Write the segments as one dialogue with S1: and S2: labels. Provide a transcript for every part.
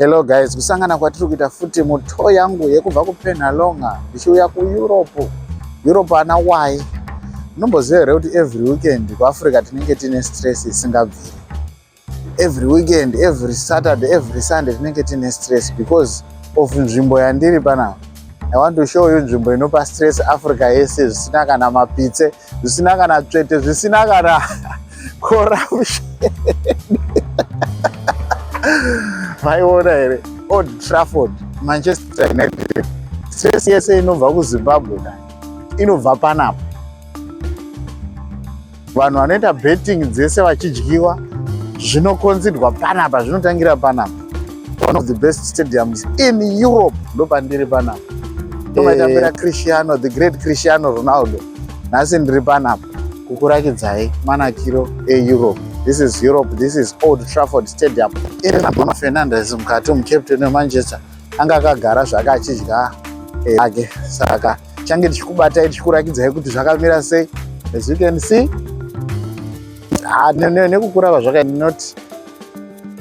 S1: Hello guys, kusangana kwatiri kuita futi muto yangu yekubva kuPenhalonga ndichiuya kuEurope. Europe ana why? Unomboziva here kuti every weekend kuAfrica tinenge tine stress isingabviri. Every weekend, every Saturday, every Sunday tinenge tine stress because of nzvimbo yandiri panapa. I want to show you nzvimbo inopa stress Africa yese zvisina kana mapitse, zvisina kana tsvete, zvisina kana corruption. Vaiona here Old Trafford, Manchester United. Stress yese inobva kuZimbabwe inobva panapa. Vanhu vanoita betting dzese vachidyiwa zvinokonzerwa panapa, zvinotangira panapa. One of the best stadiums in Europe ndopandiri panapa. Tomaitambira Cristiano, the great Cristiano Ronaldo. Nhasi ndiri panapa kukurakidzai manakiro eEurope. This is Europe. This is Old Trafford Stadium. Bruno Fernandez mukati mukapteni weManchester anga akagara zvake achidya ake. Saka change tichikubatai tichikurakidzai kuti zvakamira sei. As you can see, nekukura kwazvaka not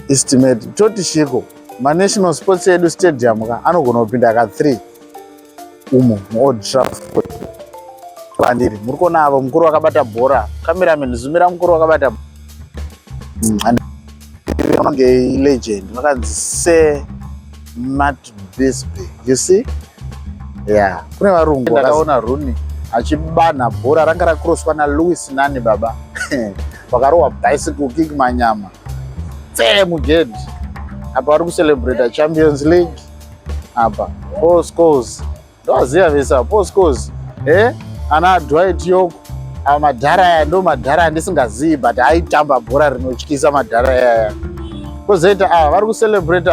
S1: estimate toti shiko national sports edu stadium anogona kupinda ka 3 umo Old Trafford. Bandiri muri kuona avo mukuru wakabata bhora, cameraman zumira mukuru wakabata unonge legend vakanzi Matt Bisbee. You see? Yeah, kune varungu vakaona Rooney achibana bhora ranga rakroswa naLewis Nani baba. Vakarohwa bicycle kick manyama mugedhi apa vari kucelebrate Champions League apa Paul Scholes ndoziva vesa Paul Scholes ana Dwight York madhara aya ndo madhara andisingazivi but aitamba bhora rinotyisa madhara aya. Kozoita vari kucelebrate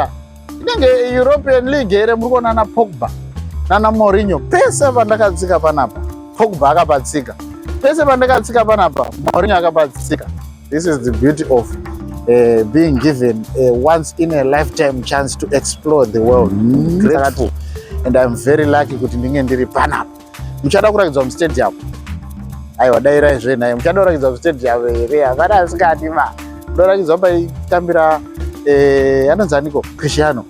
S1: inenge European League here. Muri kuona na Pogba nana Mourinho pese pandakatsika panapa Pogba akabatsika, pese pandakatsika panapa Mourinho akabatsika. This is the beauty of being given a once in a lifetime chance to explore the world. Grateful, and I'm very lucky kuti ndinge ndiri panapa. Muchada kurakidzwa mustadium. Aiwa dairai zvenai muchada kurakidzwa mustadium here. Havana asikati ndorakidzwa paitambira anonzaniko Cristiano.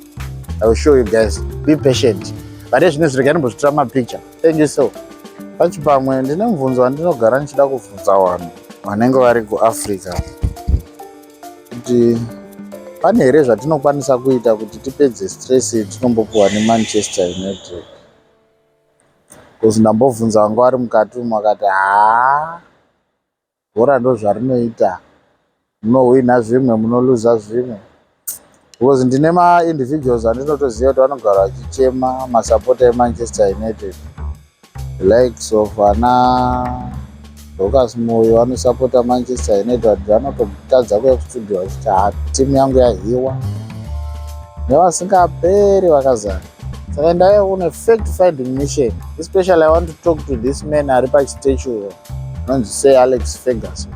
S1: I will show you guys. Be patient. Vane zvine zviregai ndimbotora mapicture. Thank you so. Pachipamwe ndine mubvunzo wandinogara ndichida kubvunza vanhu vanenge vari kuAfrica kuti pane here zvatinokwanisa kuita kuti tipedze stress tinombopuwa neManchester United. Because ndambobvunza vanga vari mukati umu vakati bhora ndo zvarinoita, munohwina zvimwe munoluza zvimwe. Because ndine ma-individuals andinotoziva kuti vanogara vachichema masapota eManchester United, likes of ana Lucas Moyo vanosapota Manchester United, vanototadza kuya kustudio vachiti timu yangu yahiwa nevasingaperi vakazara. Saka ndauya kune fact finding mission, especially I want to talk to this man ari pachistatue anonzi Sir Alex Ferguson.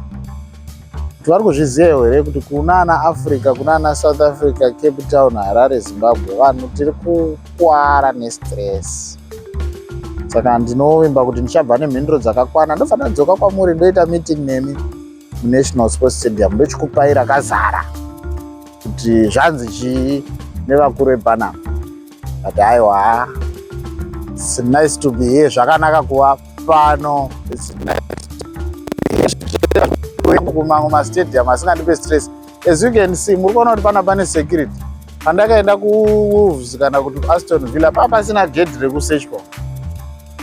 S1: Kuti vari kuzviziva here kuti kuna ana Africa, kuna ana South Africa, Cape Town, Harare, Zimbabwe, vanhu tiri kukwara nestress. Saka ndinovimba kuti ndichabva nemhinduro dzakakwana ndofanira kudzoka kwamuri ndoita meeting nemi muNational Sports Stadium ndochikupai rakazara kuti zvanzi chii nevakuru vepanapa. But aiwa, it's nice to be here. Zvakanaka kuva pano. It's nice kumamwe mastadium asingandipe stress. As you can see, muri kuona kuti pana pane security. Pandakaenda kuWolves kana kuti Aston Villa pasina gate rekusechwa.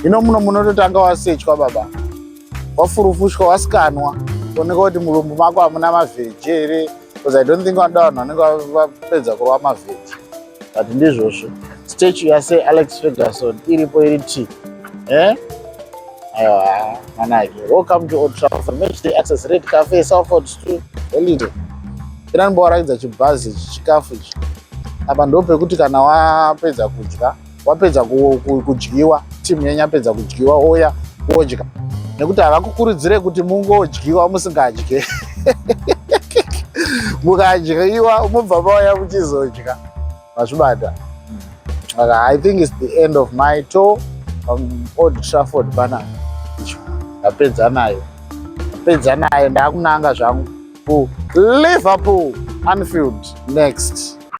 S1: Ino munototanga wasechwa baba, wafurufushwa, wasikanwa, kuoneka kuti mulumbu mako hamuna mavheji here. Because I don't think vanoda vanhu vanenge vapedza kurova mavheji. But ndizvozvo statue yase Alex Ferguson iripo iri T. Aiwa manake. Welcome to Old Trafford. Matchday access Red Cafe, Salford Street, Holiday. Ina ndimbowarakidza chibhazi chikafu ichi. Apa ndopekuti kana wapedza kudya, wapedza kudyiwa, timu yenyu yapedza kudyiwa oya wodya. Nekuti havakukurudzire kuti mungodyiwa musingadye. Mukadyiwa mubva mauya muchizodya. Mazvibata. I think it's the end of my tour from Old Trafford bana. Ndapedza nayo. Ndapedza nayo ndakunanga zvangu ku Liverpool, Anfield next.